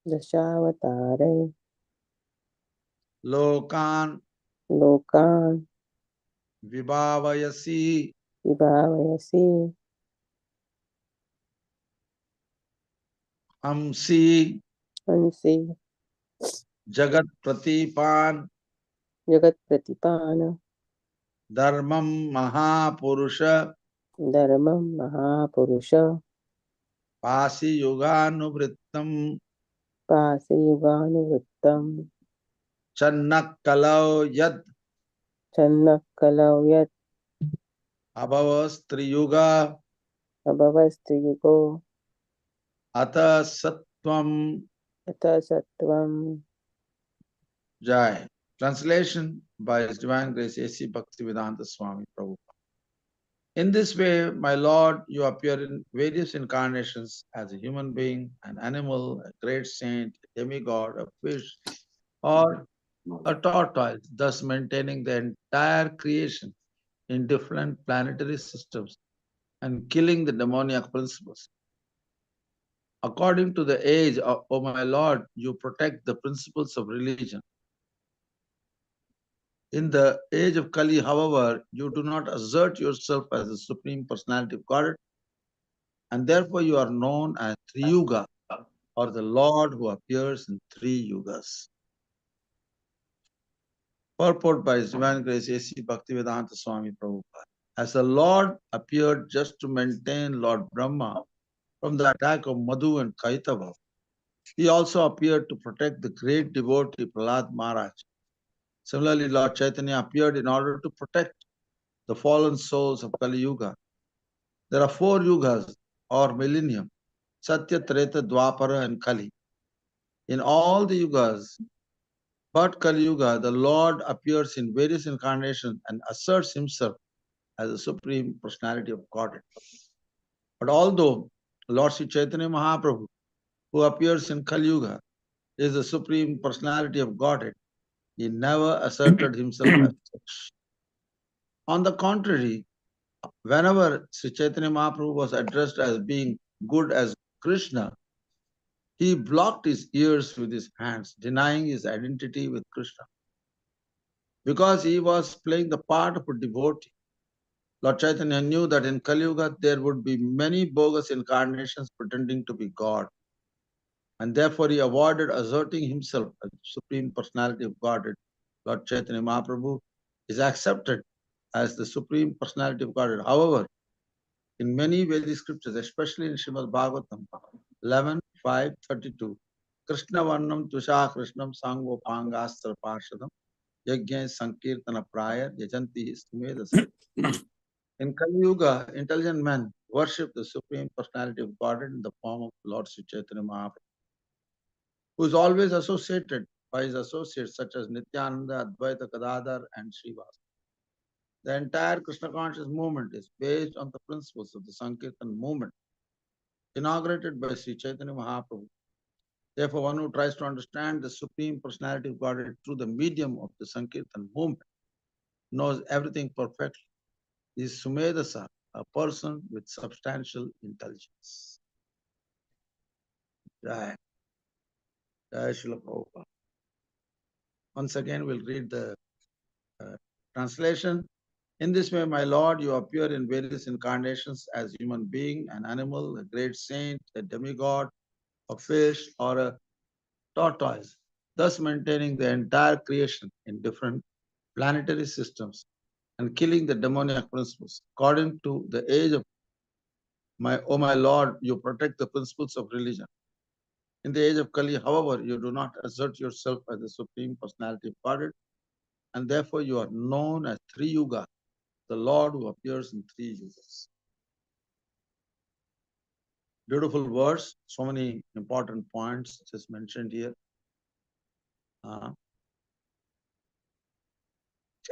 Dashavatare Lokan Lokan Vibhavayasi Vibhavayasi Hamsi Hansi Jagat Pratipan Jagat Pratipana Dharmam Mahapurusha Dharmam Mahapurusha Pasi Yuganuvrittam Pasi Yuganuvittam Channak Yad Channakalau Yat Abhavas Triyuga Abhavasti Yugo Ata Sattvam Ata Sattvam. Jai. Translation by His Divine Grace A.C. Bhaktivedanta Swami Prabhupada. In this way, my Lord, you appear in various incarnations as a human being, an animal, a great saint, a demigod, a fish, or a tortoise, thus maintaining the entire creation in different planetary systems and killing the demoniac principles. According to the age, O my Lord, you protect the principles of religion. In the age of Kali, however, you do not assert yourself as the Supreme Personality of Godhead, and therefore you are known as Triyuga, or the Lord who appears in 3 yugas. Purport by His Divine Grace A.C. Bhaktivedanta Swami Prabhupada. As the Lord appeared just to maintain Lord Brahma from the attack of Madhu and Kaitava, he also appeared to protect the great devotee Prahlad Maharaj. Similarly, Lord Chaitanya appeared in order to protect the fallen souls of Kali Yuga. There are 4 yugas or millennium, Satya, Treta, Dwapara and Kali. In all the yugas, but Kali Yuga, the Lord appears in various incarnations and asserts himself as the Supreme Personality of Godhead. But although Lord Sri Chaitanya Mahaprabhu, who appears in Kali Yuga, is the Supreme Personality of Godhead, he never asserted himself as such. On the contrary, whenever Sri Chaitanya Mahaprabhu was addressed as being good as Krishna, he blocked his ears with his hands, denying his identity with Krishna. Because he was playing the part of a devotee, Lord Chaitanya knew that in Kali Yuga there would be many bogus incarnations pretending to be God. And therefore he avoided asserting himself as the Supreme Personality of Godhead. Lord Chaitanya Mahaprabhu is accepted as the Supreme Personality of Godhead. However, in many Vedic scriptures, especially in Srimad Bhagvatam 11:5-32, Krishna Varnam Tusha Krishnam Sango Pangastra Parshadam Yajna Sankirtana Prayar Yajanti Stumedasa. In Kali Yuga, intelligent men worship the Supreme Personality of Godhead in the form of Lord Sri Chaitanya Mahaprabhu, who is always associated by his associates such as Nityananda, Advaita Gadadhar, and Srivas. The entire Krishna conscious movement is based on the principles of the Sankirtan movement, inaugurated by Sri Chaitanya Mahaprabhu. Therefore, one who tries to understand the Supreme Personality of Godhead through the medium of the Sankirtan movement knows everything perfectly. He is Sumedasa, a person with substantial intelligence. Jai. Jai Srila Prabhupada. Once again, we'll read the translation. In this way, my Lord, you appear in various incarnations as human being, an animal, a great saint, a demigod, a fish, or a tortoise, thus maintaining the entire creation in different planetary systems and killing the demoniac principles. According to the age of my Lord, you protect the principles of religion. In the age of Kali, however, you do not assert yourself as the Supreme Personality of Godhead, and therefore you are known as Triyuga, the Lord who appears in 3 yugas. Beautiful words, so many important points just mentioned here.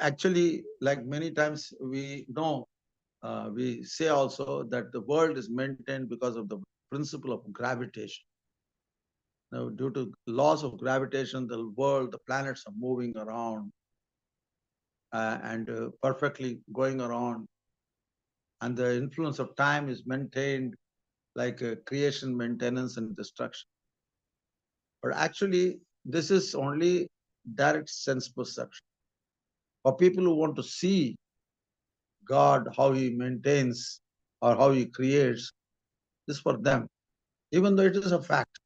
Actually, like many times we know, we say also that the world is maintained because of the principle of gravitation. Now, due to laws of gravitation, the world, the planets are moving around and perfectly going around, and the influence of time is maintained. like creation, maintenance, and destruction. But actually, this is only direct sense perception. For people who want to see God, how He maintains or how He creates, this is for them, even though it is a fact.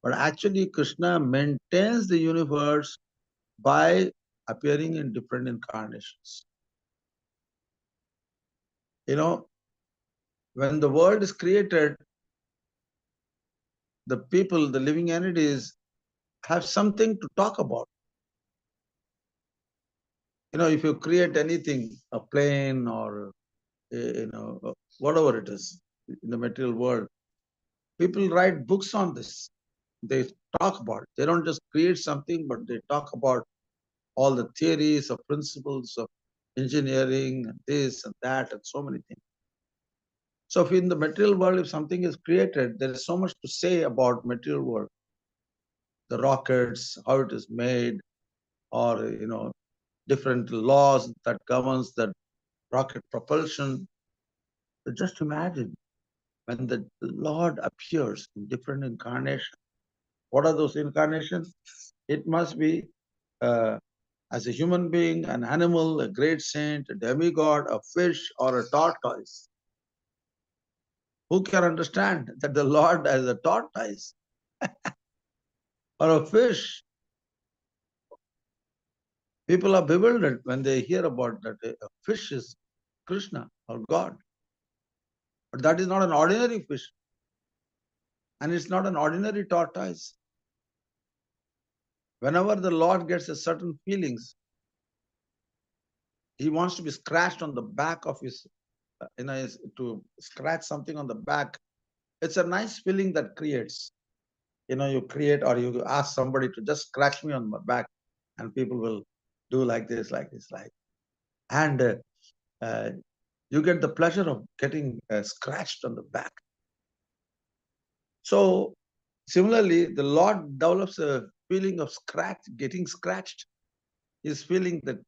But actually, Krishna maintains the universe by appearing in different incarnations. You know, when the world is created, the people, the living entities, have something to talk about. You know, if you create anything, a plane or whatever it is in the material world, people write books on this. They talk about it. They don't just create something, but they talk about all the theories or principles of engineering and this and that and so many things. So if in the material world, if something is created, there is so much to say about material world. The rockets, how it is made, or different laws that governs that rocket propulsion. So just imagine when the Lord appears in different incarnations. What are those incarnations? It must be as a human being, an animal, a great saint, a demigod, a fish, or a tortoise. Who can understand that the Lord as a tortoise or a fish? People are bewildered when they hear about that a fish is Krishna or God. But that is not an ordinary fish. And it's not an ordinary tortoise. Whenever the Lord gets a certain feelings, He wants to be scratched on the back of his, to scratch something on the back. It's a nice feeling that creates. You create or you ask somebody to just scratch me on my back, and people will do like this, like this, like. And you get the pleasure of getting scratched on the back. So similarly, the Lord develops a feeling of getting scratched. He's feeling the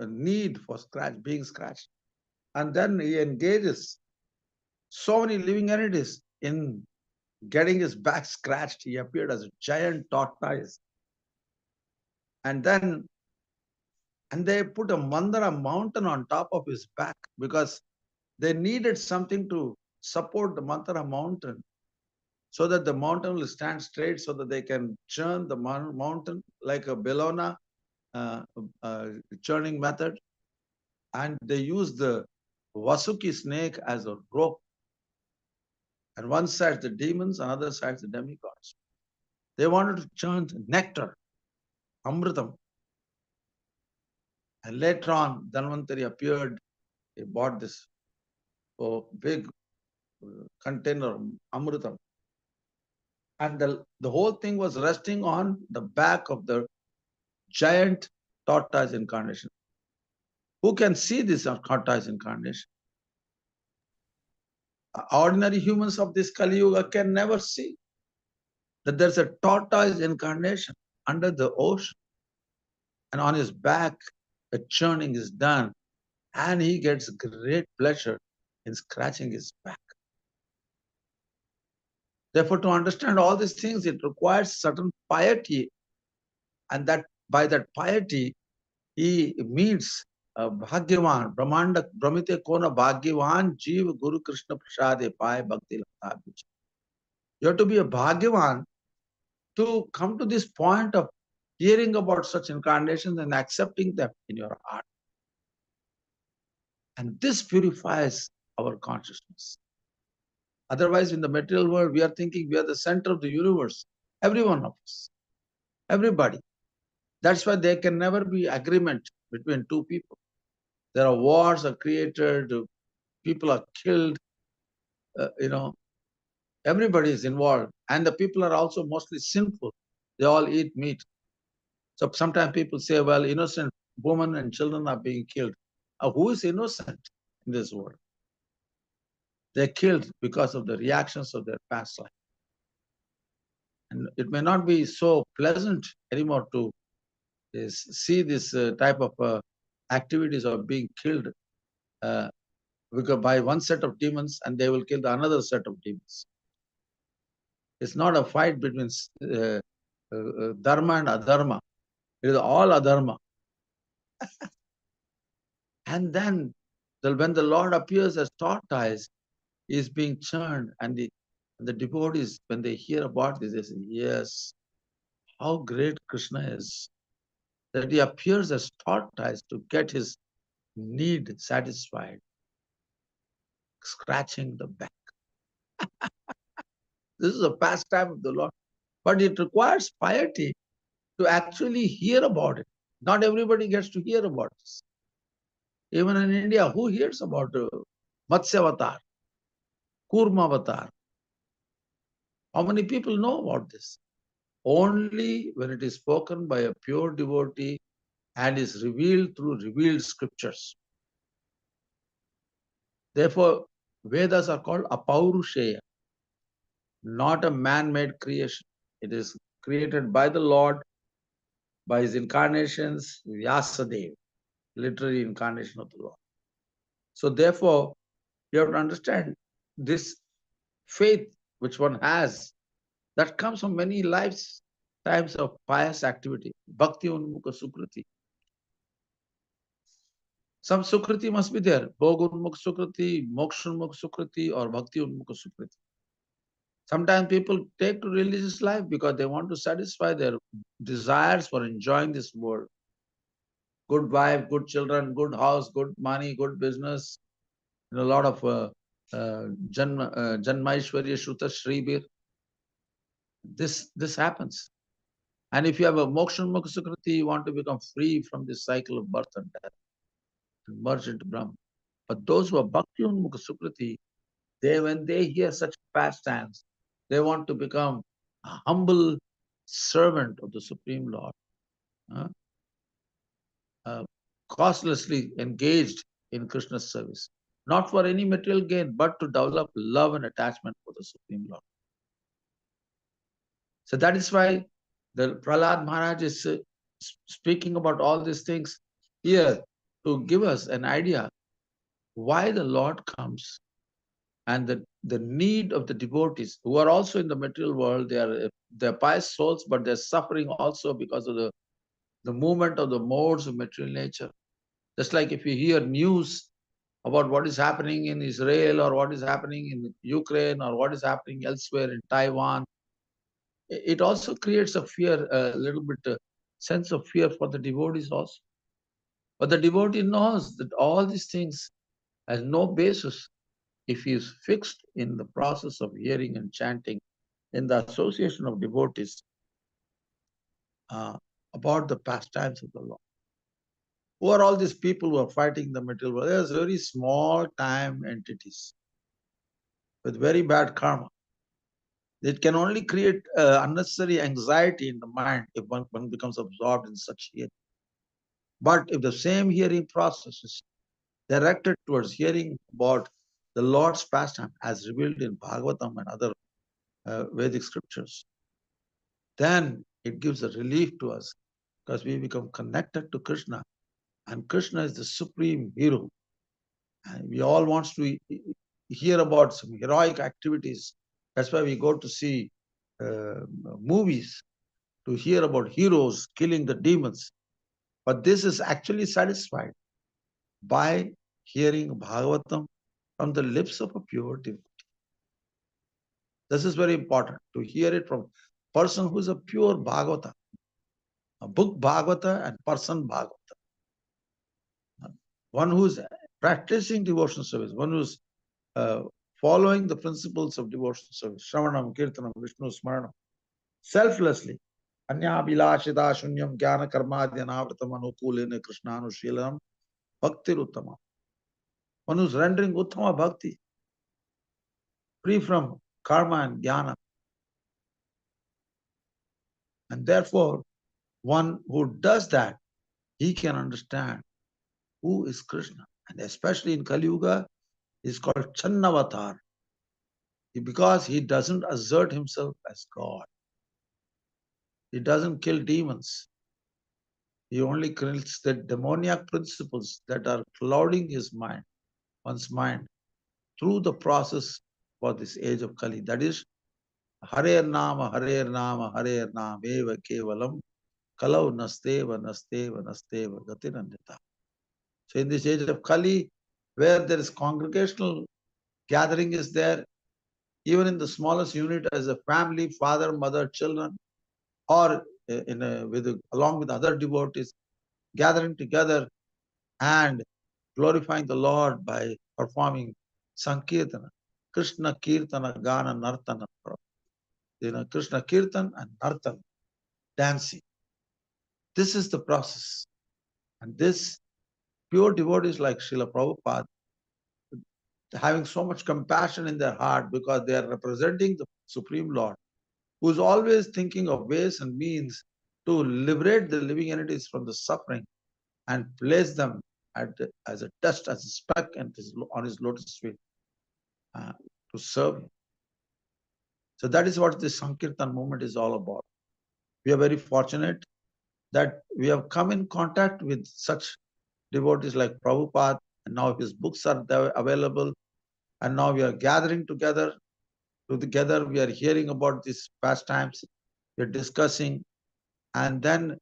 need for being scratched. And then He engages so many living entities in getting his back scratched. He appeared as a giant tortoise. And they put a Mandara mountain on top of his back because they needed something to support the Mandara mountain so that the mountain will stand straight, so that they can churn the mountain like a Bellona churning method. And they used the Vasuki snake as a rope. And one side the demons, another side the demigods. They wanted to churn nectar, Amritam. And later on, Dhanvantari appeared. He bought this big container of Amritam. And the whole thing was resting on the back of the giant tortoise incarnation. Who can see this tortoise incarnation? Ordinary humans of this Kali Yuga can never see that there's a tortoise incarnation under the ocean. And on his back, a churning is done. And he gets great pleasure in scratching his back. Therefore, to understand all these things, it requires certain piety. And that by that piety, he meets Bhagyavan, Brahmanda, Brahmite Kona Bhagyavan, Jeev Guru Krishna Prasade Pai Bhakti Lakta. You have to be a Bhagyavan to come to this point of hearing about such incarnations and accepting them in your heart. And this purifies our consciousness. Otherwise, in the material world, we are thinking we are the center of the universe. Every one of us. Everybody. That's why there can never be agreement between two people. There are wars are created, people are killed, everybody is involved. And the people are also mostly sinful. They all eat meat. So sometimes people say, well, innocent women and children are being killed. Who is innocent in this world? They're killed because of the reactions of their past life. And it may not be so pleasant anymore to see this type of activities of being killed because by one set of demons and they will kill the another set of demons. It's not a fight between dharma and adharma. It is all adharma. And then when the Lord appears as tortoise, he is being churned, and the devotees, when they hear about this, they say, yes, how great Krishna is, that he appears as tortoise to get his need satisfied, scratching the back. This is a pastime of the Lord. But it requires piety to actually hear about it. Not everybody gets to hear about this. Even in India, who hears about Matsya Kurma Avatar? How many people know about this? Only when it is spoken by a pure devotee and is revealed through revealed scriptures. Therefore, Vedas are called Apaurusheya, not a man-made creation. It is created by the Lord, by his incarnations, Vyasadeva, literary incarnation of the Lord. So therefore, you have to understand this faith which one has, that comes from many lifetimes of pious activity. Bhakti Unmukha Sukriti. Some Sukriti must be there. Bhog Unmukha Sukriti, Moksha Unmukha Sukriti, or Bhakti Unmukha Sukriti. Sometimes people take to religious life because they want to satisfy their desires for enjoying this world. Good wife, good children, good house, good money, good business. A lot of Janmaishwarya Shruta Shribir. This happens. And if you have a Moksha Unmukha Sukriti, you want to become free from this cycle of birth and death and merge into Brahman. But those who are Bhakti Unmukha Sukriti, when they hear such pastimes, they want to become a humble servant of the Supreme Lord, costlessly engaged in Krishna's service, not for any material gain, but to develop love and attachment for the Supreme Lord. So that is why the Prahlad Maharaj is speaking about all these things here to give us an idea why the Lord comes and the need of the devotees who are also in the material world. They're pious souls, but they're suffering also because of the movement of the modes of material nature. Just like if you hear news about what is happening in Israel or what is happening in Ukraine or what is happening elsewhere in Taiwan, it also creates a fear, a little bit sense of fear for the devotees also. But the devotee knows that all these things has no basis if he is fixed in the process of hearing and chanting in the association of devotees about the pastimes of the Lord. Who are all these people who are fighting the material world? There's very small time entities with very bad karma. It can only create unnecessary anxiety in the mind if one becomes absorbed in such hearing. But if the same hearing process is directed towards hearing about the Lord's pastime as revealed in Bhagavatam and other Vedic scriptures, then it gives a relief to us because we become connected to Krishna, and Krishna is the supreme hero. And we all want to hear about some heroic activities. That's why we go to see movies to hear about heroes killing the demons. But this is actually satisfied by hearing Bhagavatam from the lips of a pure devotee. This is very important, to hear it from a person who is a pure Bhagavata, a book Bhagavata and person Bhagavata. One who is practicing devotional service, one who is following the principles of devotional service, Shravanam, Kirtanam, Vishnu Smaranam, selflessly. Anya Bilashida Shunyam Jnana Karmadhyanavratam Anukulene Krishnanushilam Bhakti Uttama. One who is rendering Uttama Bhakti, free from karma and jnana. And therefore, one who does that, he can understand who is Krishna. And especially in Kali Yuga, is called Channavatar, because he doesn't assert himself as God. He doesn't kill demons. He only kills the demoniac principles that are clouding his mind. one's mind through the process for this age of Kali. That is, Hare Nama, Hare Nama, Hare Nama, Eva Kevalam, Kalau Nasteva, Nasteva, Nasteva, Gatinandita. So in this age of Kali, where there is congregational gathering is there, even in the smallest unit as a family, father, mother, children, or along with other devotees, gathering together and glorifying the Lord by performing Sankirtana, Krishna Kirtana, Gana, Nartana. Krishna Kirtan and Nartana, dancing. This is the process. And this pure devotees like Srila Prabhupada, having so much compassion in their heart because they are representing the Supreme Lord, who is always thinking of ways and means to liberate the living entities from the suffering and place them as a dust, as a speck on his lotus feet to serve him. So that is what this Sankirtan movement is all about. We are very fortunate that we have come in contact with such devotees like Prabhupada, and now his books are available, and now we are gathering together. Together we are hearing about these pastimes, we are discussing, and then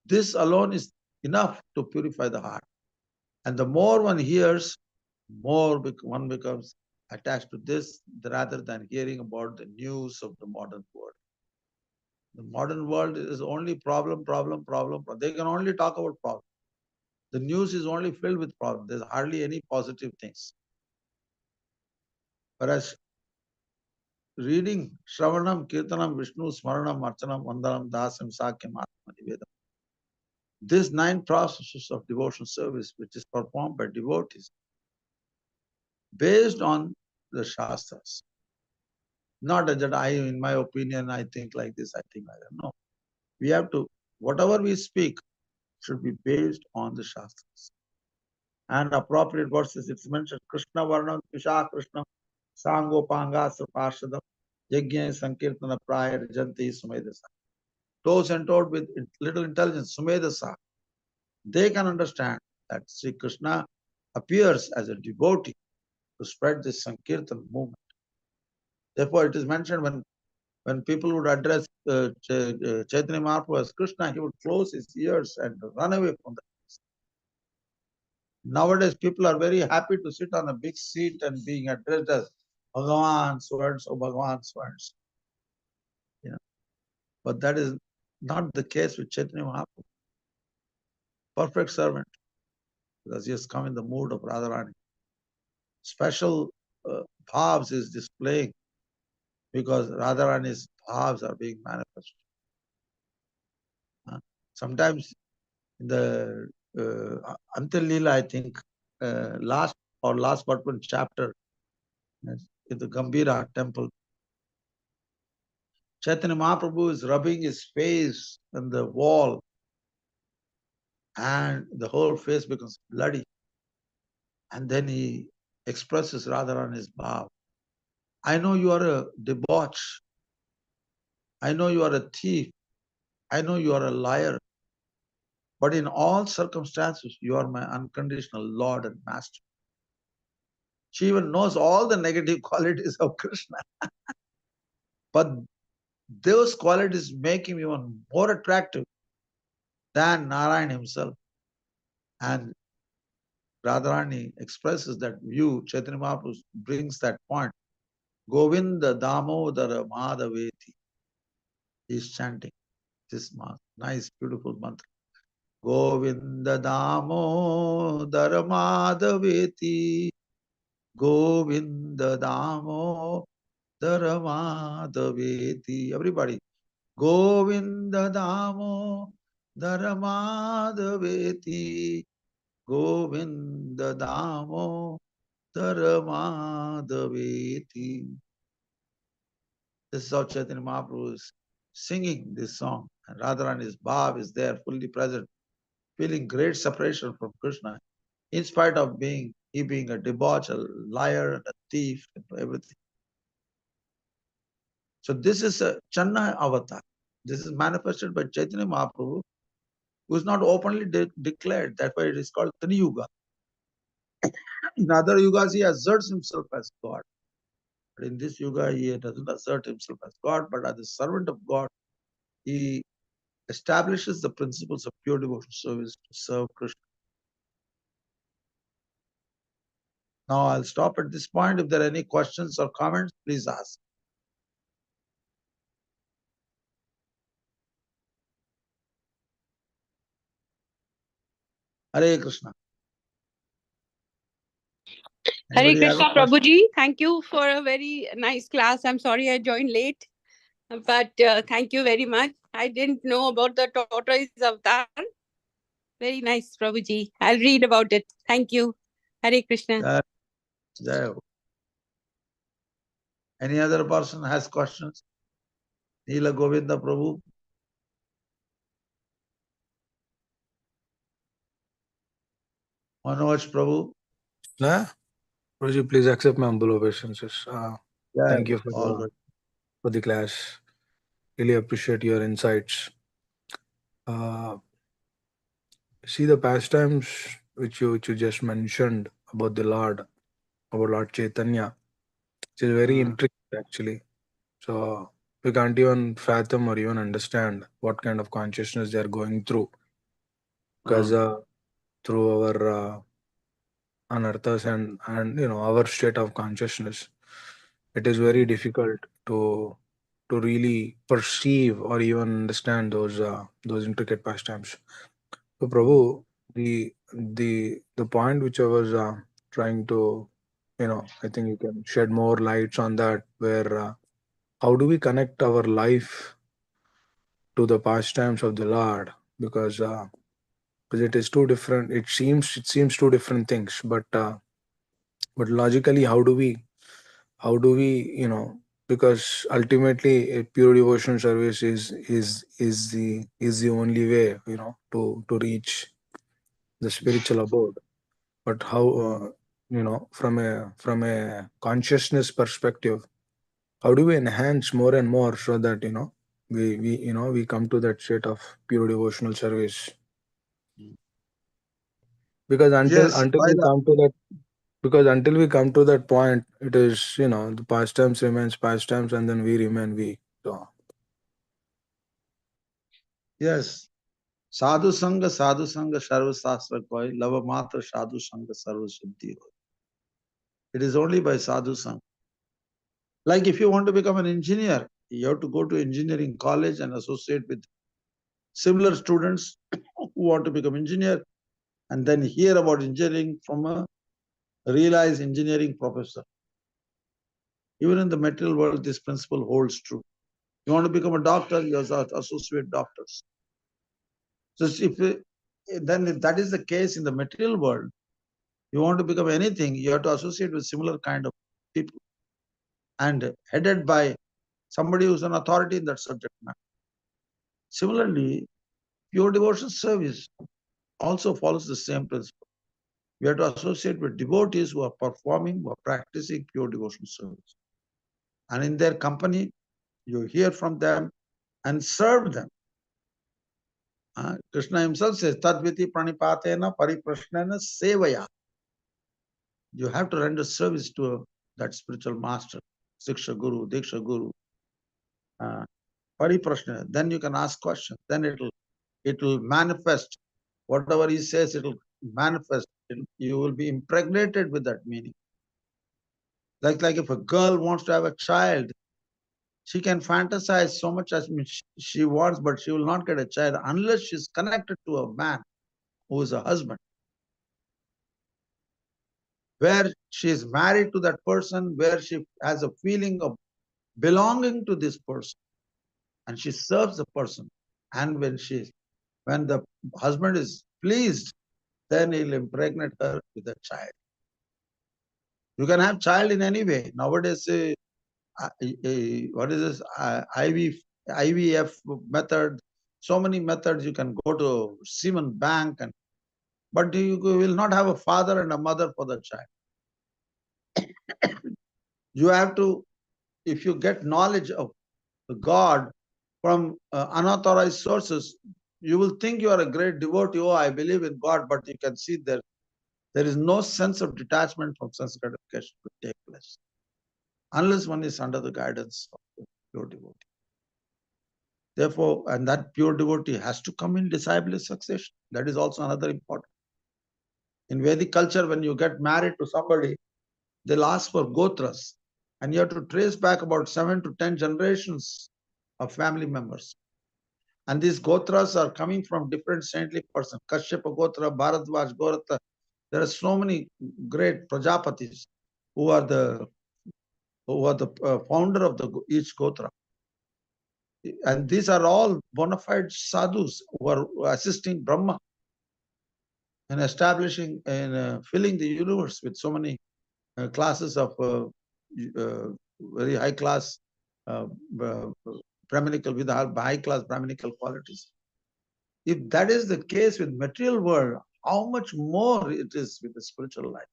this alone is enough to purify the heart. And the more one hears, more one becomes attached to this rather than hearing about the news of the modern world. The modern world is only problem. They can only talk about problems. The news is only filled with problems. There's hardly any positive things. Whereas reading Shravanam, Kirtanam, Vishnu, Smaranam, Archanam, Vandanam, Dasam, Sakyam, Atma, Nivedam, these 9 processes of devotional service, which is performed by devotees, based on the Shastras. Not that in my opinion, I think like this, I think like that. No. We have to, whatever we speak should be based on the Shastras. And appropriate verses, it's mentioned, Krishna Varnam, Pisha Krishna, Sangopanga, Sarpashadam, Yajna, Sankirtana, Praya, Janti, Sumedasa. Those endowed with little intelligence, Sumedasa, they can understand that Sri Krishna appears as a devotee to spread this Sankirtan movement. Therefore, it is mentioned when people would address Chaitanya Mahaprabhu as Krishna, he would close his ears and run away from that. Nowadays, people are very happy to sit on a big seat and being addressed as Bhagavan, so Bhagavan, so. But that is not the case with Chaitanya Mahaprabhu. Perfect servant, because he has come in the mood of Radharani. Special bhavs is displaying because Radharani's bhavs are being manifested. Sometimes in the Antil Leela, I think, last but one chapter in the Gambhira temple, Chaitanya Mahaprabhu is rubbing his face on the wall and the whole face becomes bloody. And then he expresses Radharani's bhav. I know you are a debauch. I know you are a thief. I know you are a liar. But in all circumstances, you are my unconditional Lord and Master. She even knows all the negative qualities of Krishna. But those qualities make him even more attractive than Narayan himself. And Radharani expresses that view. Chaitanya Mahaprabhu brings that point. Govinda Damodara Madhaveti. He is chanting this nice, beautiful mantra. Govinda Damodara Madhaveti. Govinda Damodara Madhaveti. Everybody. Govinda Damodara Madhaveti. Govinda Damodara Madhaveti. This is how Chaitanya Mahaprabhu is singing this song. And Radharani's bhav is there, fully present, feeling great separation from Krishna, in spite of he being a debauch, a liar, and a thief, and everything. So this is a Channa avatar. This is manifested by Chaitanya Mahaprabhu, who is not openly declared. That's why it is called Triyuga. In other yugas, he asserts himself as God. But in this yuga, he doesn't assert himself as God, but as a servant of God, he establishes the principles of pure devotional service to serve Krishna. Now I'll stop at this point. If there are any questions or comments, please ask. Hare Krishna. Hare Anybody have a Krishna, question? Prabhuji. Thank you for a very nice class. I'm sorry I joined late, but thank you very much. I didn't know about the tortoise avatar. Very nice, Prabhuji. I'll read about it. Thank you. Hare Krishna. Jai, Jai. Any other person has questions? Neela Govinda Prabhu. Manoj Prabhu. Nah, Prabhuji, please accept my humble obeisances. Jai, Thank you all right. for the class. Really appreciate your insights. See the pastimes which you just mentioned about the Lord, about Lord Chaitanya. It is very intricate actually. So we can't even fathom or even understand what kind of consciousness they are going through. Because through our anarthas and our state of consciousness, it is very difficult to really perceive or even understand those intricate pastimes. So Prabhu, the point which I was trying to, I think you can shed more lights on that, where how do we connect our life to the pastimes of the Lord? Because it is two different. It seems two different things, but logically, how do we because ultimately a pure devotion service is the only way to reach the spiritual abode. But how from a consciousness perspective, how do we enhance more and more so that we come to that state of pure devotional service? Because until Yes, until by we the come to that because until we come to that point, it is the pastimes remains pastimes, and then we remain we. So yes. Sadhu Sangha Sarva Sastra Koi, Lava Matra Sadhu Sangha Sarva Siddhi Hoy. It is only by Sadhu Sangha. Like if you want to become an engineer, you have to go to engineering college and associate with similar students who want to become engineer, and then hear about engineering from a realized engineering professor. Even in the material world, this principle holds true. You want to become a doctor, you have to associate doctors. So then if that is the case in the material world, you want to become anything, you have to associate with similar kind of people and headed by somebody who's an authority in that subject matter. Similarly, pure devotion service also follows the same principle. We have to associate with devotees who are performing, who are practicing pure devotion service. And in their company, you hear from them and serve them. Krishna himself says, Tadviti pranipatena pariprashnena sevaya. You have to render service to that spiritual master, Siksha Guru, Diksha Guru, pariprashnena. Then you can ask questions. Then it will manifest. Whatever he says, it will manifest. You will be impregnated with that meaning. Like if a girl wants to have a child, she can fantasize so much as she wants, but she will not get a child unless she's connected to a man who is a husband. Where she is married to that person, where she has a feeling of belonging to this person, and she serves the person. And when the husband is pleased, then he'll impregnate her with a child. You can have child in any way. Nowadays, what is this IVF method? So many methods. You can go to semen bank, but you will not have a father and a mother for the child. You have to, if you get knowledge of God from unauthorized sources, you will think you are a great devotee. Oh, I believe in God, but you can see there There is no sense of detachment from sense gratification to take place unless one is under the guidance of the pure devotee. Therefore, and that pure devotee has to come in disciple succession. That is also another important. In Vedic culture, when you get married to somebody, they'll ask for gotras, and you have to trace back about 7 to 10 generations of family members. And these gotras are coming from different saintly persons. Kashyapa Gotra, Bharadwaj Gorata. There are so many great Prajapatis who are the founder of each Gotra. And these are all bona fide sadhus who are assisting Brahma in establishing and filling the universe with so many classes of very high class Brahminical, with high class Brahminical qualities. If that is the case with material world, how much more it is with the spiritual life?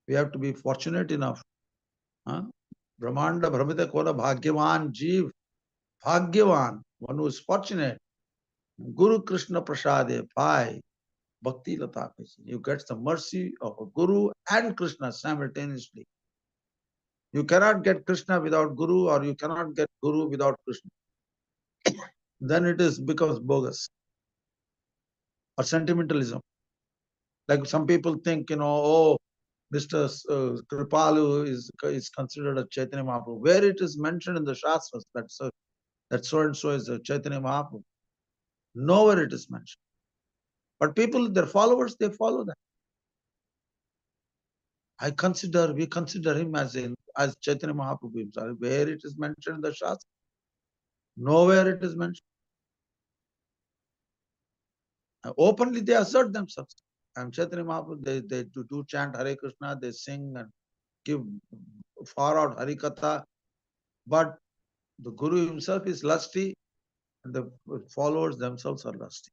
We have to be fortunate enough. Brahmanda Brahmita Kola Bhagyavan Jeev. Bhagyavan, one who is fortunate. Guru Krishna Prasade Pai Bhakti Lata. You get the mercy of a Guru and Krishna simultaneously. You cannot get Krishna without Guru, or you cannot get Guru without Krishna. Then it becomes bogus or sentimentalism. Like some people think, oh, Mr. Kripalu is considered a Chaitanya Mahaprabhu. Where it is mentioned in the Shastras that so and so is a Chaitanya Mahaprabhu. Nowhere it is mentioned. But people, their followers, they follow that. We consider him as Chaitanya Mahaprabhu himself. Where it is mentioned in the Shastras? Nowhere it is mentioned. Openly they assert themselves. And Chaitanya Mahaprabhu, they do chant Hare Krishna, they sing and give far out Harikatha. But the Guru himself is lusty, and the followers themselves are lusty.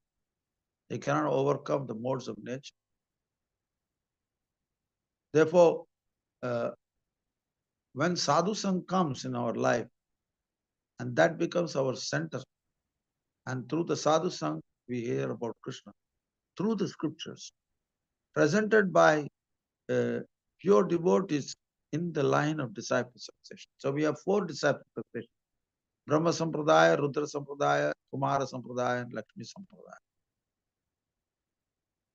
They cannot overcome the modes of nature. Therefore, when Sadhu Sangh comes in our life, and that becomes our center, and through the Sadhu Sangh, we hear about Krishna, through the scriptures, presented by pure devotees in the line of disciple succession. So we have 4 disciple succession: Brahma Sampradaya, Rudra Sampradaya, Kumara Sampradaya, and Lakshmi Sampradaya.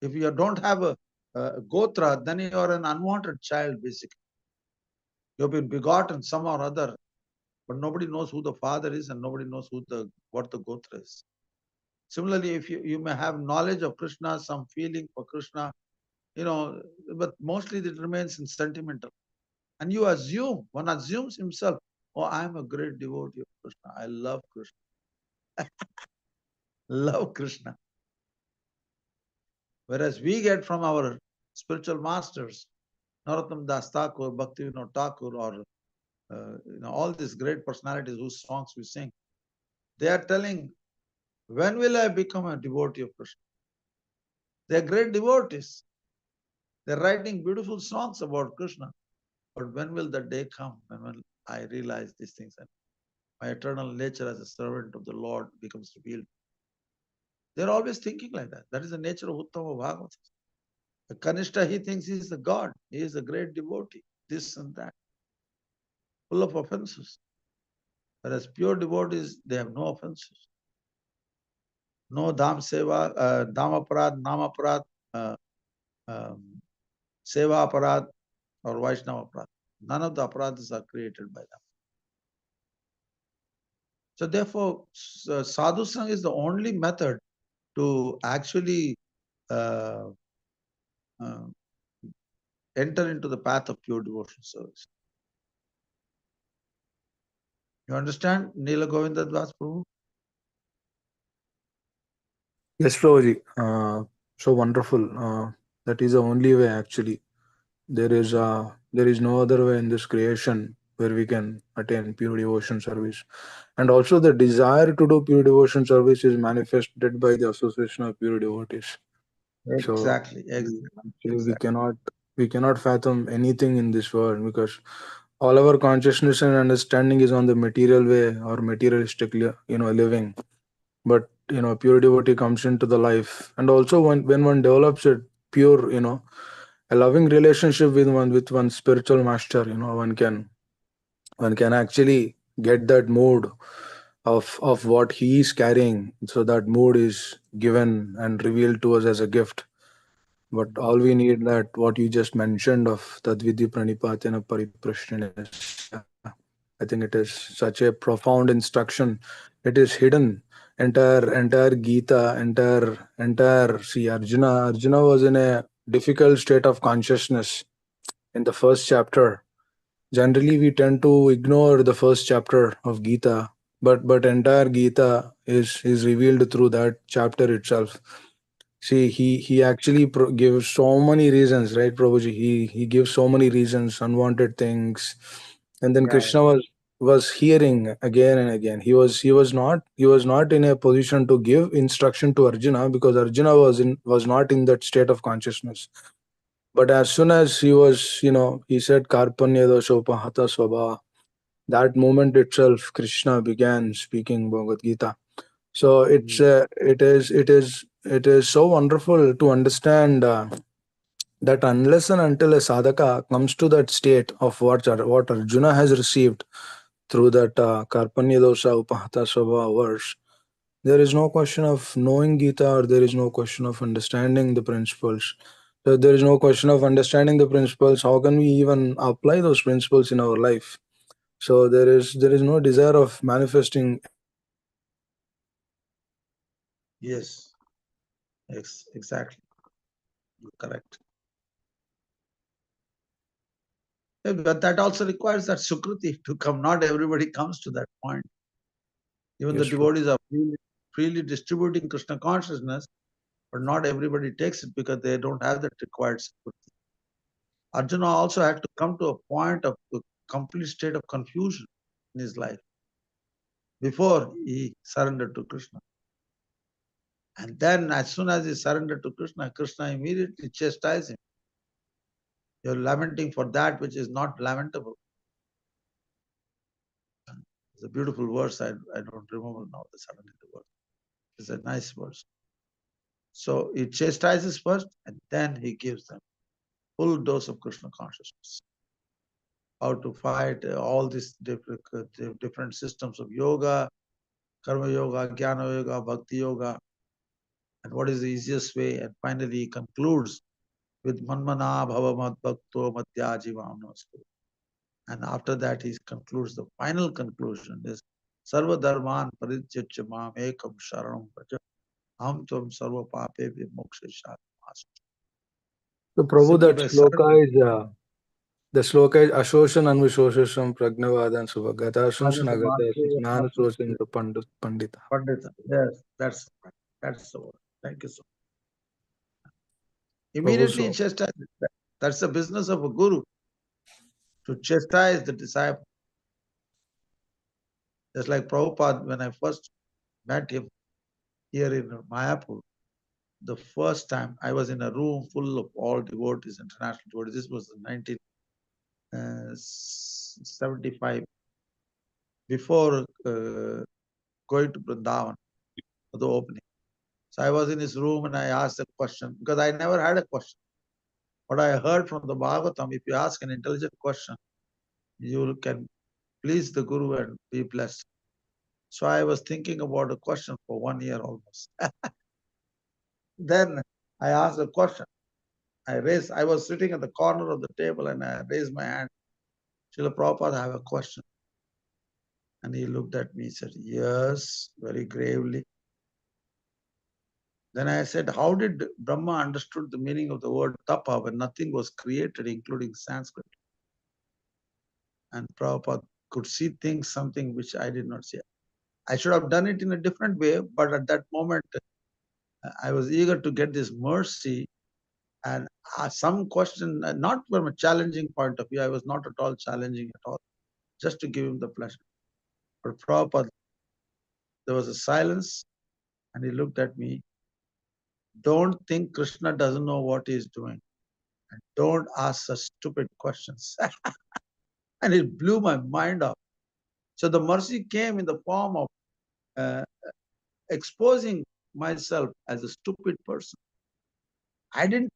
If you don't have a Gotra, then you are an unwanted child, basically. You have been begotten some or other, but nobody knows who the father is, and nobody knows what the Gotra is. Similarly, if you may have knowledge of Krishna, some feeling for Krishna, but mostly it remains in sentimental. And one assumes himself, oh, I am a great devotee of Krishna. I love Krishna. Love Krishna. Whereas we get from our spiritual masters, Narottam Das Thakur, Bhaktivinoda Thakur, or all these great personalities whose songs we sing, they are telling, when will I become a devotee of Krishna? They are great devotees. They are writing beautiful songs about Krishna. But when will that day come? When will I realize these things and my eternal nature as a servant of the Lord becomes revealed? They are always thinking like that. That is the nature of Uttama Bhagavatam. The Kanishta, he thinks he is the God. He is a great devotee. This and that. Full of offenses. Whereas pure devotees, they have no offenses. No Dham Seva, Dham Aparad, Nam Aparad, Seva Aparad, or Vaishnava Aparad. None of the aparadhas are created by them. So therefore, Sadhu Sangh is the only method to actually enter into the path of pure devotional service. You understand, Neela Govinda Das Prabhu? Yes, Prabhuji. So wonderful. That is the only way, actually. There is no other way in this creation where we can attain pure devotion service. And also the desire to do pure devotion service is manifested by the association of pure devotees. Exactly. We cannot fathom anything in this world, because all our consciousness and understanding is on the material way or materialistic living. But pure devotee comes into the life, and also when one develops it, pure, a loving relationship with one spiritual master, one can actually get that mood of what he is carrying. So that mood is given and revealed to us as a gift. But all we need, that what you just mentioned of Tadvidhi Pranipatena Pariprashnanas, I think it is such a profound instruction. It is hidden. Entire Gita, entire see, Arjuna was in a difficult state of consciousness in the first chapter. Generally we tend to ignore the first chapter of Gita, but entire Gita is revealed through that chapter itself. See, he actually gives so many reasons, right, Prabhuji? He gives so many reasons, unwanted things, and then Yeah, Krishna was hearing again and again. He was not in a position to give instruction to Arjuna, because Arjuna was not in that state of consciousness. But as soon as he was, he said Karpanya dosopahata swabha. That moment itself, Krishna began speaking Bhagavad Gita. So it is so wonderful to understand that unless and until a sadhaka comes to that state of what Arjuna has received through that Karpanya dosha upahata svabha verse, there is no question of knowing Gita, or there is no question of understanding the principles. So there is no question of understanding the principles. How can we even apply those principles in our life? So there is no desire of manifesting anything in our life. yes, exactly. You're correct. Yeah, but that also requires that Sukruti to come. Not everybody comes to that point. Even the Yes, Prabhu. devotees are freely distributing Krishna consciousness, but not everybody takes it because they don't have that required Sukruti. Arjuna also had to come to a point of a complete state of confusion in his life before he surrendered to Krishna. And then as soon as he surrendered to Krishna, Krishna immediately chastised him. You're lamenting for that which is not lamentable. It's a beautiful verse. I don't remember now suddenly the verse. It's a nice verse. So he chastises first, and then he gives them full dose of Krishna consciousness. How to fight all these different systems of yoga, karma yoga, jnana yoga, bhakti yoga, and what is the easiest way. And finally he concludes with Manmana Bhava Mad Bhakto Madhyajivam Namastu. And after that he concludes, the final conclusion is Sarva Dharman Parijyachya Mam Ekam Sharanam Vraja Aham Tvam Sarva Pape Vimokshesha. So Prabhu, Simply that by surrender. the sloka is Ashoshan Anvishoshan Pragnavadan Subhagata Snagata Snan Sosin to Pandita. Pandita. Yes, that's the word. Thank you so much. Prabhu, Immediately so chastise. That's the business of a guru, to chastise the disciple. Just like Prabhupada, when I first met him here in Mayapur, the first time I was in a room full of all devotees, international devotees. This was in 1975, before going to Vrindavan for the opening. So I was in his room and I asked a question, because I never had a question. What I heard from the Bhagavatam, if you ask an intelligent question, you can please the Guru and be blessed. So I was thinking about a question for 1 year almost. Then I asked a question. I was sitting at the corner of the table and I raised my hand. Srila Prabhupada, I have a question. And he looked at me and said, yes, very gravely. Then I said, how did Brahma understood the meaning of the word tapa when nothing was created, including Sanskrit? And Prabhupada could see things, something which I did not see. I should have done it in a different way, but at that moment, I was eager to get this mercy and some question, not from a challenging point of view. I was not at all challenging at all, just to give him the pleasure. But Prabhupada, there was a silence and he looked at me. Don't think Krishna doesn't know what he is doing. And don't ask such stupid questions. And it blew my mind off. So the mercy came in the form of exposing myself as a stupid person. I didn't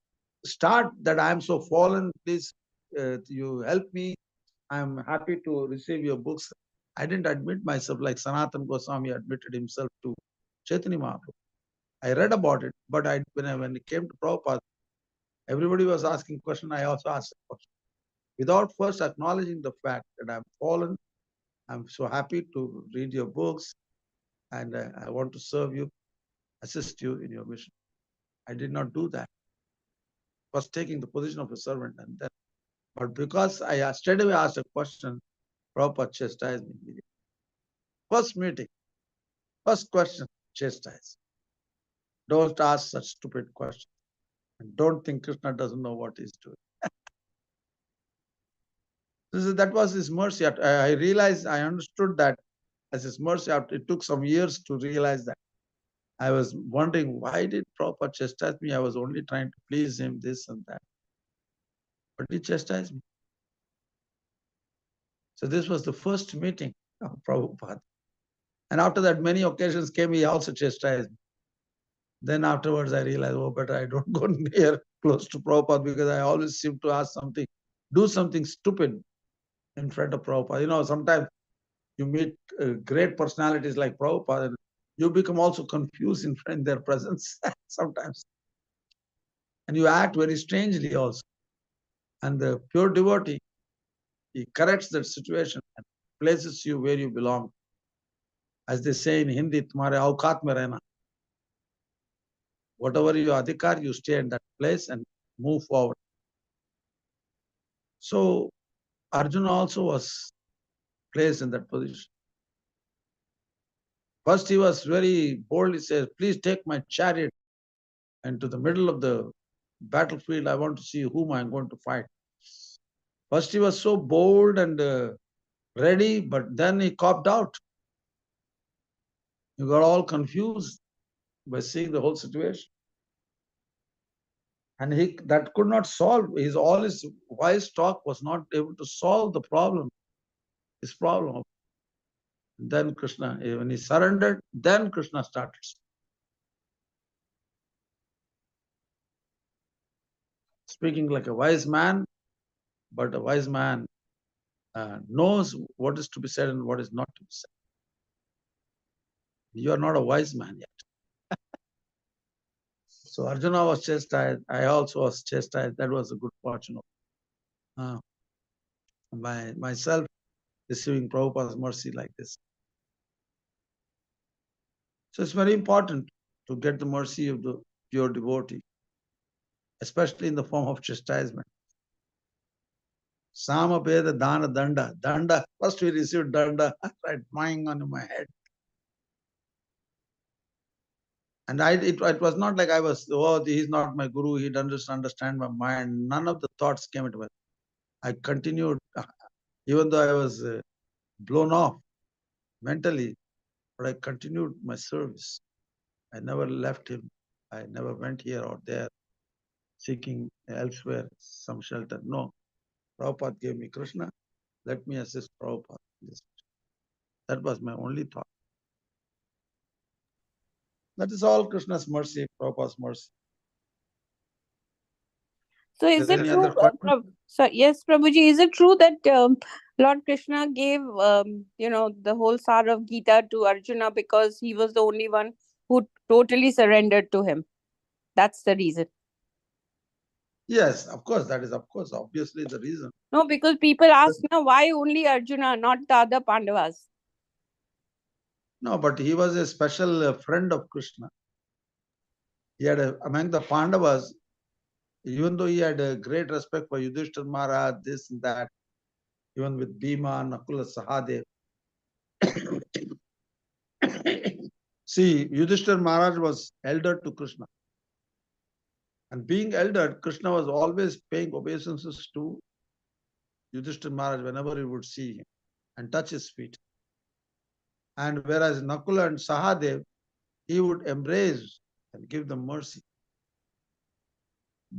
start that I am so fallen, please you help me. I am happy to receive your books. I didn't admit myself like Sanatana Goswami admitted himself to Chaitanya Mahaprabhu. I read about it, but when it came to Prabhupada, everybody was asking question. I also asked a question. Without first acknowledging the fact that I'm fallen, I'm so happy to read your books and I want to serve you, assist you in your mission. I did not do that. First taking the position of a servant and then, but because I straight away asked a question, Prabhupada chastised me. First meeting, first question, chastise. Don't ask such stupid questions. And don't think Krishna doesn't know what he's doing. That was his mercy. I realized, I understood that as his mercy. It took some years to realize that. I was wondering, why did Prabhupada chastise me? I was only trying to please him, this and that. But he chastised me. So this was the first meeting of Prabhupada. And after that, many occasions came, he also chastised me. Then afterwards, I realized, oh, better I don't go near close to Prabhupada because I always seem to ask something, do something stupid in front of Prabhupada. You know, sometimes you meet great personalities like Prabhupada, and you become also confused in their presence sometimes. And you act very strangely also. And the pure devotee, he corrects that situation and places you where you belong. As they say in Hindi, tumhare aukat mein rehna. Whatever your adhikar, you stay in that place and move forward. So Arjuna also was placed in that position. First he was very bold. He says, please take my chariot and to the middle of the battlefield, I want to see whom I'm going to fight. First he was so bold and ready, but then he copped out. He got all confused by seeing the whole situation. And that could not solve. All his wise talk was not able to solve the problem, his problem. Then Krishna, when he surrendered, then Krishna started. Speaking like a wise man, but a wise man knows what is to be said and what is not to be said. You are not a wise man yet. So Arjuna was chastised. I also was chastised. That was a good fortune of myself receiving Prabhupada's mercy like this. So it's very important to get the mercy of the pure devotee, especially in the form of chastisement. Sama Veda Dana Danda. Danda. First we received Danda, right, lying on my head. And it was not like I was, oh, he's not my guru, he doesn't understand my mind. None of the thoughts came into me. I continued, even though I was blown off mentally, but I continued my service. I never left him. I never went here or there seeking elsewhere some shelter. No. Prabhupada gave me Krishna. Let me assist Prabhupada. That was my only thought. That is all Krishna's mercy, Prabhupada's mercy. So is it true, yes, Prabhuji, is it true that Lord Krishna gave, the whole sar of Gita to Arjuna because he was the only one who totally surrendered to him? That's the reason. Yes, of course, that is, of course, obviously the reason. No, because people ask now, why only Arjuna, not the other Pandavas? No, but he was a special friend of Krishna. He had, among the Pandavas, even though he had a great respect for Yudhishthira Maharaj, this and that, even with Bhima, Nakula, Sahadev. See, Yudhishthira Maharaj was elder to Krishna. And being elder, Krishna was always paying obeisances to Yudhishthira Maharaj whenever he would see him and touch his feet. And whereas Nakula and Sahadev, he would embrace and give them mercy.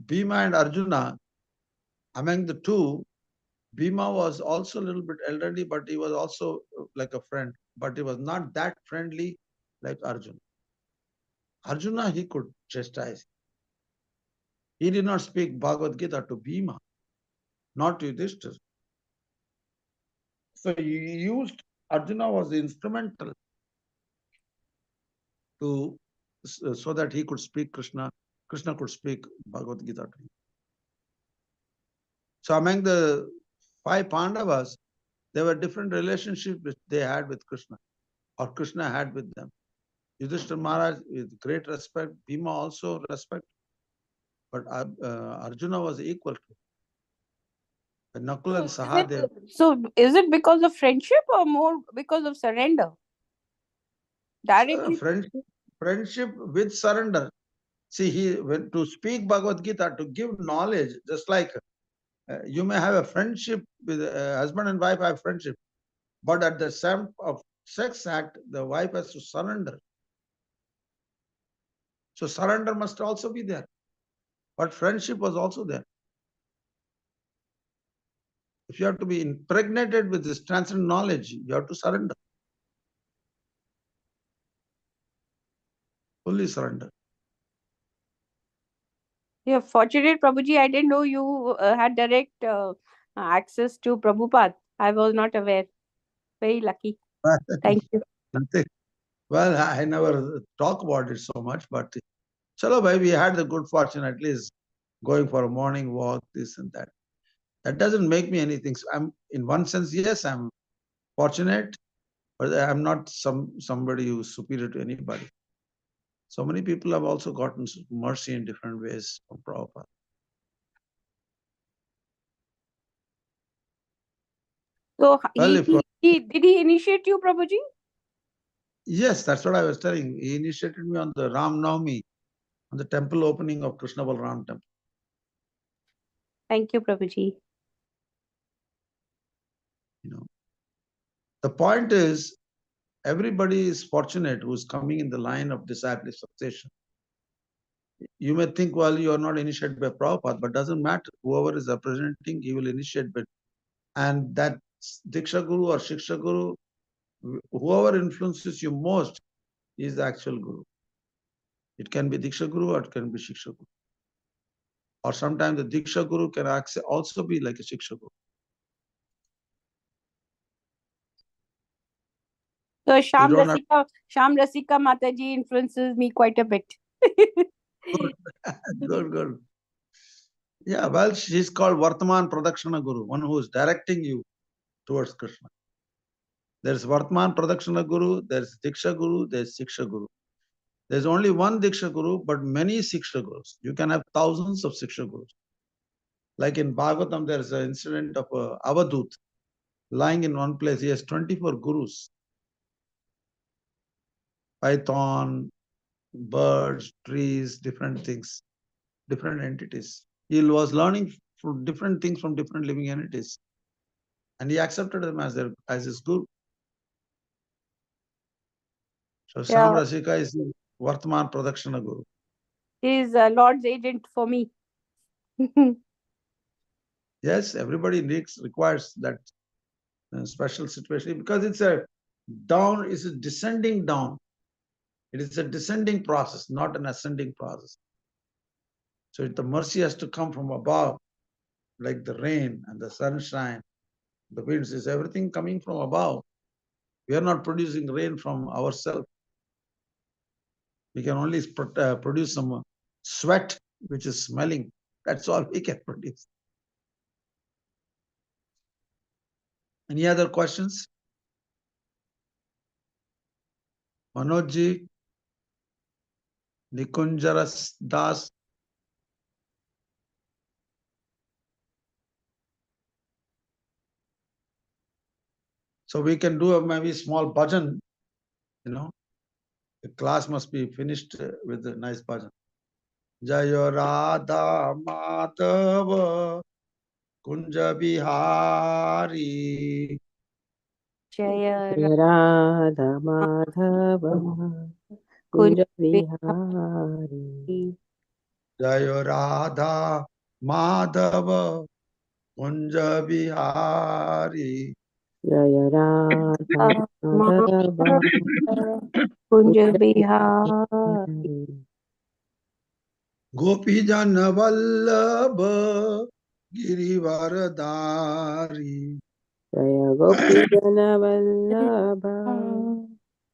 Bhima and Arjuna, among the two, Bhima was also a little bit elderly, but he was also like a friend. But he was not that friendly like Arjuna. Arjuna, he could chastise. He did not speak Bhagavad Gita to Bhima, not to Yudhishthira. So he used, Arjuna was instrumental to, so that he could speak Krishna could speak Bhagavad Gita to him. So among the 5 Pandavas, there were different relationships which they had with Krishna, or Krishna had with them. Yudhishthira Maharaj with great respect, Bhima also respect, but Arjuna was equal to Nakul and Sahadev. So is it because of friendship or more because of surrender? Directly. Friendship with surrender. See, he went to speak Bhagavad Gita, to give knowledge, just like you may have a friendship with husband and wife have friendship, but at the time of sex act, the wife has to surrender. So surrender must also be there. But friendship was also there. If you have to be impregnated with this transcendent knowledge, you have to surrender. Fully surrender. You're fortunate, Prabhuji. I didn't know you had direct access to Prabhupada. I was not aware. Very lucky. Thank you. Nothing. Well, I never talk about it so much, but chalo bhai, we had the good fortune at least going for a morning walk, this and that. That doesn't make me anything. So I'm, in one sense, yes, I'm fortunate, but I'm not somebody who's superior to anybody. So many people have also gotten mercy in different ways from Prabhupada. So Well, did he initiate you, Prabhuji? Yes, that's what I was telling. He initiated me on the Ram Navami, on the temple opening of Krishna Balram temple. Thank you, Prabhuji. You know, the point is, everybody is fortunate who's coming in the line of disciple succession. You may think, well, you are not initiated by Prabhupada, but doesn't matter. Whoever is representing, he will initiate. And that Diksha Guru or Shiksha Guru, whoever influences you most is the actual Guru. It can be Diksha Guru or it can be Shiksha Guru. Or sometimes the Diksha Guru can also be like a Shiksha Guru. So Sham Rasika Mataji influences me quite a bit. Good. Yeah, well, she's called Vartaman Pradakshana Guru, one who is directing you towards Krishna. There's Vartaman Pradakshana Guru, there's Diksha Guru, there's Shiksha Guru. There's only one Diksha Guru, but many Shiksha Gurus. You can have thousands of Shiksha Gurus. Like in Bhagvatam, there's an incident of Avadut lying in one place. He has 24 Gurus. Python, birds, trees, different things, different entities. He was learning different things from different living entities. And he accepted them as his guru. So Sham Rasika is the Vartaman Pradakshana Guru. He is Lord's agent for me. Yes, everybody requires that special situation because it's a descending down. It is a descending process, not an ascending process. So the mercy has to come from above, like the rain and the sunshine, the winds. Is everything coming from above. We are not producing rain from ourselves. We can only produce some sweat, which is smelling. That's all we can produce. Any other questions? Manojji, Nikunjaras Das. So we can do maybe small bhajan, The class must be finished with a nice bhajan. Jayo Radha Madhava Kunja Bihari. Jaya Radha Madhava Kunja Bihari. Jayo Radha Madhava Kunja Bihari. Jaya Radha Madhava Kunja Bihari. Gopi Jan Vallabh Girivardhari. Jai Gopi Jan Vallabh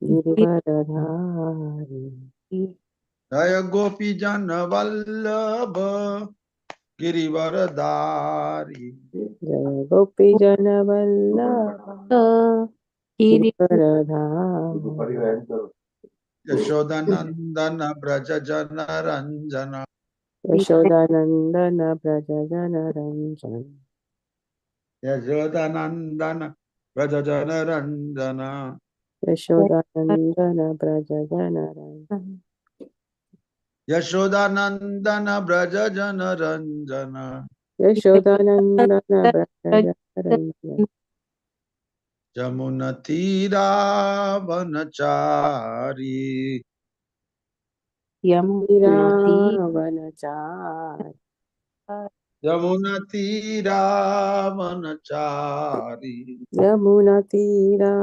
Girivardhari. Jai Gopi Jan Vallabh Girivardhari. Jai Gopi Jan Vallabh Girivardhari. Yashodanandan Braj Jan Ranjan. Yashodanandan Braj Jan Ranjan. Yashodanandan Braj Jan Ranjan. Yashodanandan Braj Jan Ranjan. Yashodanandan Braj Jan Ranjan. Yashodanandan Braj Jan Ranjan. Jamun Tirah वनचारी। वनचारी। Jamun Tirah वनचारी। Yamuna Tirah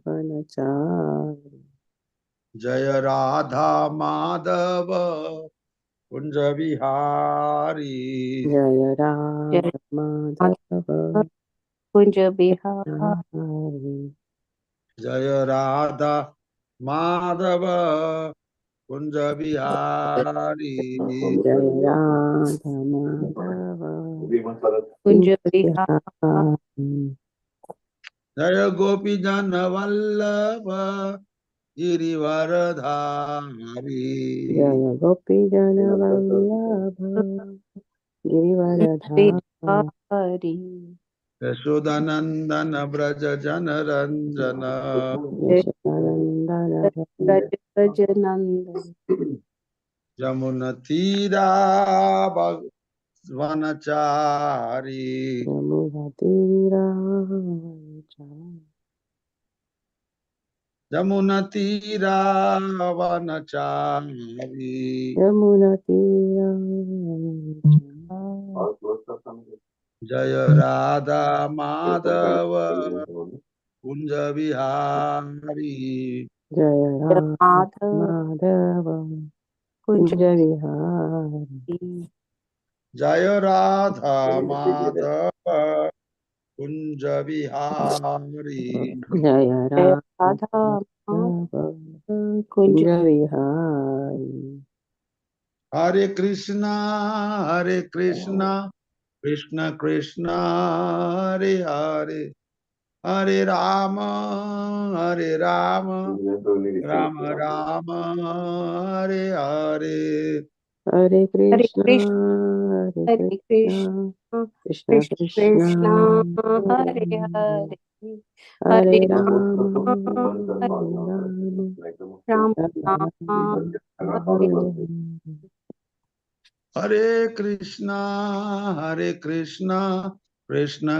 वनचारी। Jai Radha Madhav Kunj Vihari. Jai Radha Madhav Kunj Bihar. Jai Radha Madhav Kunj Vihari. Jai Radha Madhav Kunj Bihari. Jai Gopi Jan Vallabh Girivardhari. Jai Gopi Jan Vallabh Girivardhari. Yashodanandan Braj Jan Ranjan. Yashodanandan Braj Nandan. Jamun Tirah वनचारी। Yamuna Tirah वनचारी। Jamun Tirah वनचारी। Yamuna Tirah वनचारी। Jai Radha Madhav Kunj Vihari. Jai Radha Madhav Madhav Kunj Kunj Vihari. Jai Radha Madhav Kunj Vihari. Jai Radha Radha Madhav Kunj Kunj Vihari. Hare Krishna Krishna Krishna Hare Hare, Hare Ram Ram Ram Hare Hare. Hare Hare Krishna Krishna Hare Hare Krishna Krishna Krishna Krishna Krishna Krishna Hare Hare Hare, Hare Hare Hare Ram Ram Hare Ram Ram Ram Ram Ram Hare Hare Hare. Hare Krishna Krishna Krishna Hare Hare, Hare Ram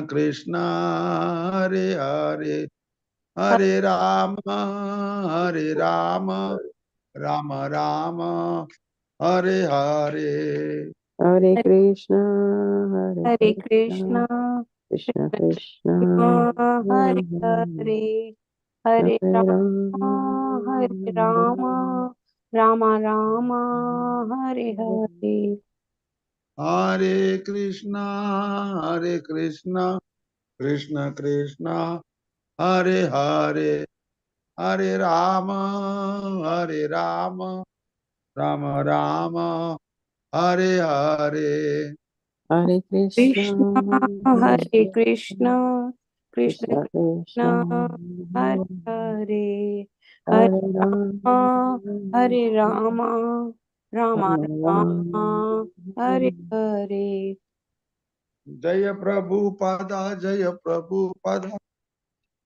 Ram Ram Hare Hare. Hare Krishna Hare Hare Krishna Krishna Krishna Krishna Krishna Krishna Hare Hare Hare, Hare Hare Hare Ram Hare Ram Ram Ram Hare Hare. Hare Krishna Krishna Krishna Hare Hare, Hare Ram Ram Ram Hare Hare. Hare Krishna Krishna Hare Krishna Krishna Krishna Krishna Krishna Hare Hare Hare Hare Ram Hare Ram Ram Ram Ram Hare Ram. Hare. Jai Prabhupada Jai Prabhupada,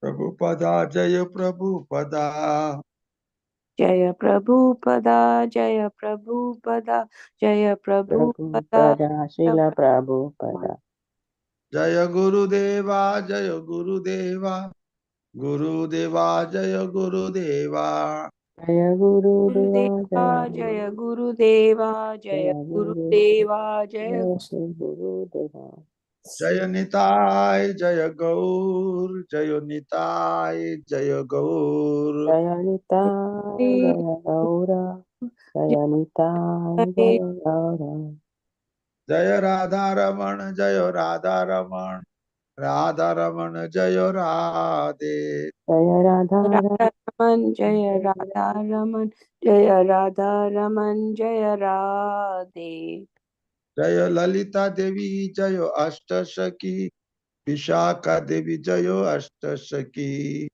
Prabhupada Jai Prabhupada. Jai Prabhupada Jai Prabhupada Jai Prabhupada Prabhupada Srila Prabhupada. Jai Gurudeva Jai Gurudeva, Gurudeva Jai Gurudeva. Jai Gurudeva Gurudeva Jai Jai Gurudeva Jai Gurudeva Jai Jai Shri Gurudeva. Jai Nitai Jai Gaur, Jai Nitai Jai Gaur. Jai Nitai Jai Gaura Jaya Nitai, Jaya Radha. Jaya Radha Raman, Jaya Radha Raman, Radha Raman, Jaya Radhe. Jaya Radha Radha Raman, Jaya Radha. Radha Raman, Jaya Radha Raman, Jaya Radhe. Jaya Lalita Devi, Jaya Ashtashaki, Vishaka Devi, Jaya Ashtashaki.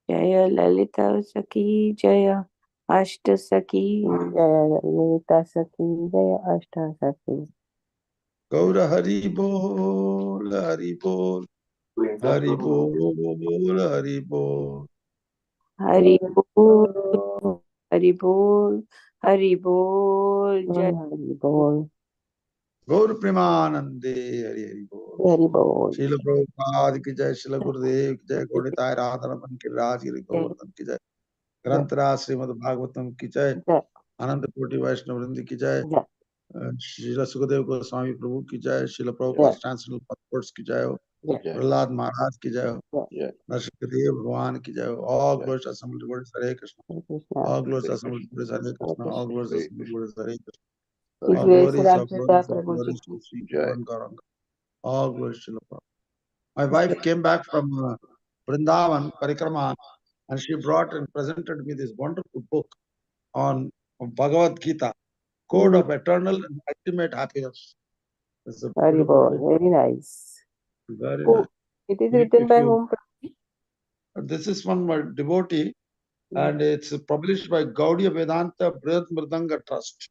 Jaya Lalita Saki, Jaya Ashta Saki. Jaya Lalita Saki, Jaya Ashta Saki. Gaura Hari Bol, Hari Bol, Hari Bol, Hari Bol. Hari Bol, Hari Bol, Hari Bol, Jai Hari Bol, Gaur Premanande, Hari Hari Bol. Hari Bol. Srila Prabhupada ki jai, Srila Gurudev ki jai, Gonditai Radharaman ki Raj Giri Govardhan ki jai, Granthara Srimad Bhagvatam ki jai, Jai, Ananda Koti Vaishnava Vrindi ki jai, Jai, Srila Sukadev Goswami Prabhu ki jai, Srila Jai. Prabhupada's Transcendental Purports ki jai, Jai, Prahlad Maharaj ki jai, Jai. Narsingadev Bhagwan ki jai, all glories assembled before Hare Krishna, Hare Krishna. all glories assembled before Hare Hare Krishna, all Krishna. glories assembled before Hare Krishna, His all grace glories of Ramchandra glories of Prabhuji. glories to Sri Gauranga, all glories to Srila Prabhupada. My wife came back from Vrindavan Parikrama, and she brought and presented me this wonderful book on Bhagavad Gita, Code of Eternal and Ultimate Happiness. It's a Hari beautiful Bol, book. very nice. Very Oh, nice. it is If written by you, whom? this is one my devotee, and it's published by Gaudiya Vedanta Brihad Mridanga Trust.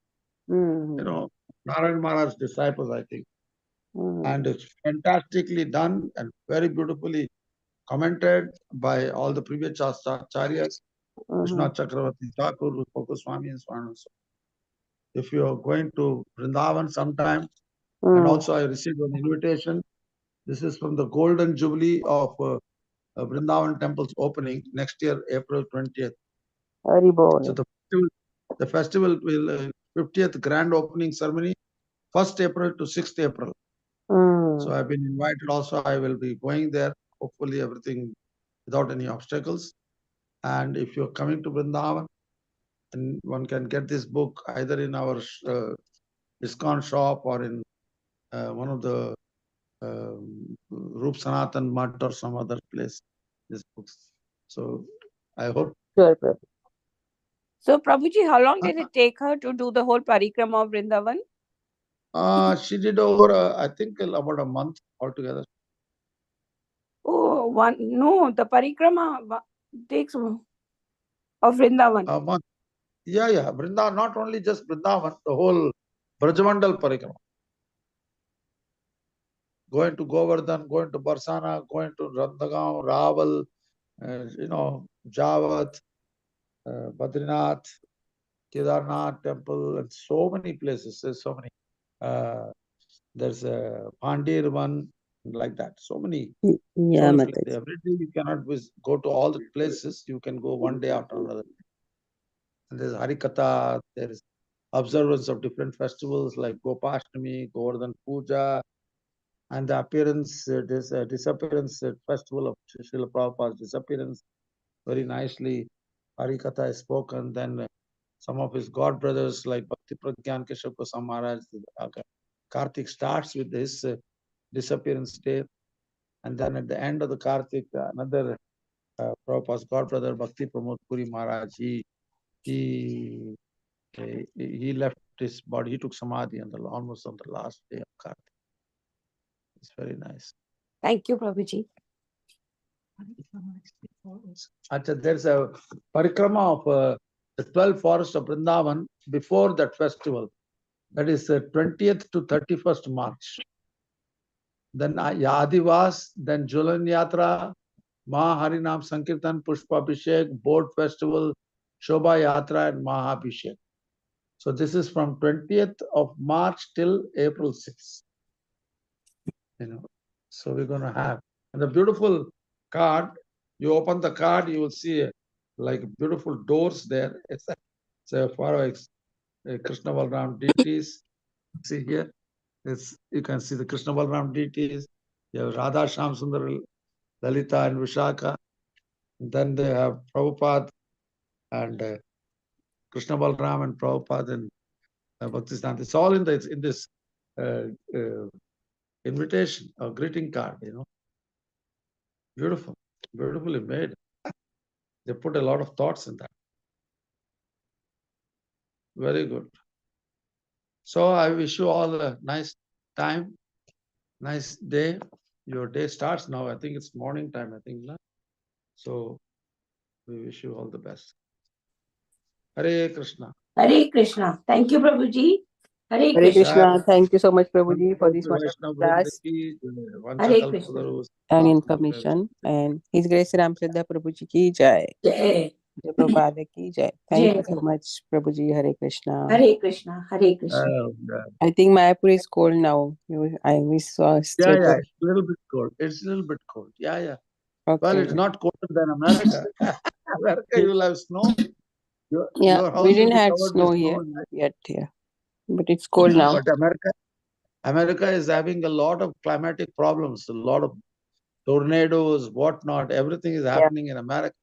Mm-hmm. You know, Narayan Maharaj's disciples, I think. Mm-hmm. And it's fantastically done and very beautifully commented by all the previous acharyas, Vishwanath Chakravarti Thakur, Rupa Goswami, and so on and so on. If you are going to Vrindavan sometime, and also I received an invitation. This is from the Golden Jubilee of Vrindavan Temple's opening next year, April 20th. Hari Bol. So the festival will 50th grand opening ceremony, 1st April to 6th April. So I've been invited also. I will be going there. Hopefully everything without any obstacles. And if you're coming to Vrindavan, and one can get this book either in our ISKCON shop or in one of the Rup Sanatan Mutt or some other place. These books. So I hope. Sure, Prabhu. So, Prabhuji, how long did it take her to do the whole parikrama of Vrindavan? She did over, I think, about a month altogether. Oh, no, the parikrama takes of Vrindavan. A month. Yeah. Vrindavan, not only just Vrindavan, the whole Brajamandal Parikrama. Going to Govardhan, going to Barsana, going to Randagaon, Raval, Javat, Badrinath, Kedarnath temple, and so many places. There's so many. There's a Pandir one, like that. So many. Yeah, So many Mataji. places. Every day you cannot go to all the places. You can go one day after another. And there's Harikatha. There is observance of different festivals like Gopashtami, Govardhan Puja, and the appearance, disappearance festival of Srila Prabhupada's disappearance. Very nicely, Harikatha is spoken. Then some of his god brothers like Bhakti Pragyan Keshav Goswami Maharaj, Kartik starts with his disappearance day. And then at the end of the Kartik, another Prabhupada's god brother, Bhakti Pramod Puri Maharaj, he left his body. He took samadhi almost on the last day of Kartik. It's very nice. Thank you, Prabhuji. There's a parikrama of the 12 forests of Vrindavan before that festival. That is 20th to 31st March. Then Yadivas, then Julan Yatra, Mahaharinam Sankirtan, Pushpa Abhishek, Boat Festival, Shobha Yatra, and Mahabhishek. So this is from 20th of March till April 6th. So we're going to have. And the beautiful card, you open the card, you will see like beautiful doors there. It's a for Krishna Balram deities. See here, you can see the Krishna Balram deities. You have Radha Shyam Sundar, Lalita and Vishaka. And then they have Prabhupada and Krishna Balram and Prabhupada and Bhaktisiddhanta. It's all in this invitation or greeting card, you know. Beautiful, beautifully made. They put a lot of thoughts in that. Very good. So I wish you all a nice time, nice day. Your day starts now. I think it's morning time, I think. So we wish you all the best. Hare Krishna. Hare Krishna. Thank you, Prabhuji. Hare Hare Krishna. Krishna. Thank you so much, Prabhuji, for this wonderful class Hare Krishna. and information. And His Grace Ram Siddha Prabhuji ki jai. Jai. Jai Prabhupada ki jai. Thank you Jai. so much, Prabhuji. Hare Krishna. Hare Krishna. Hare Krishna. I think Mayapur is cold now. We saw straight Yeah, up. it's a little bit cold. It's a little bit cold. Yeah. Okay. Well, it's not colder than America. America, you will have snow. Yeah, Your house we will didn't be have covered snow with here snow. yet here. But it's cold now. But America is having a lot of climatic problems, a lot of tornadoes, whatnot. Everything is happening in America.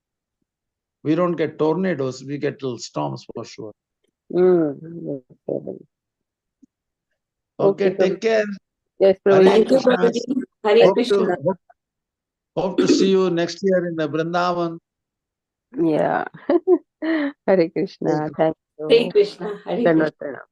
We don't get tornadoes, we get little storms for sure. Okay, take care. Yes, Hare Prabhuji. Thank you, Krishna. Prabhuji. Hare Krishna. Hope to see you next year in the Vrindavan. Yeah. Hare Krishna. Thank you. Hare Krishna. Hare Krishna. Dandavat pranam.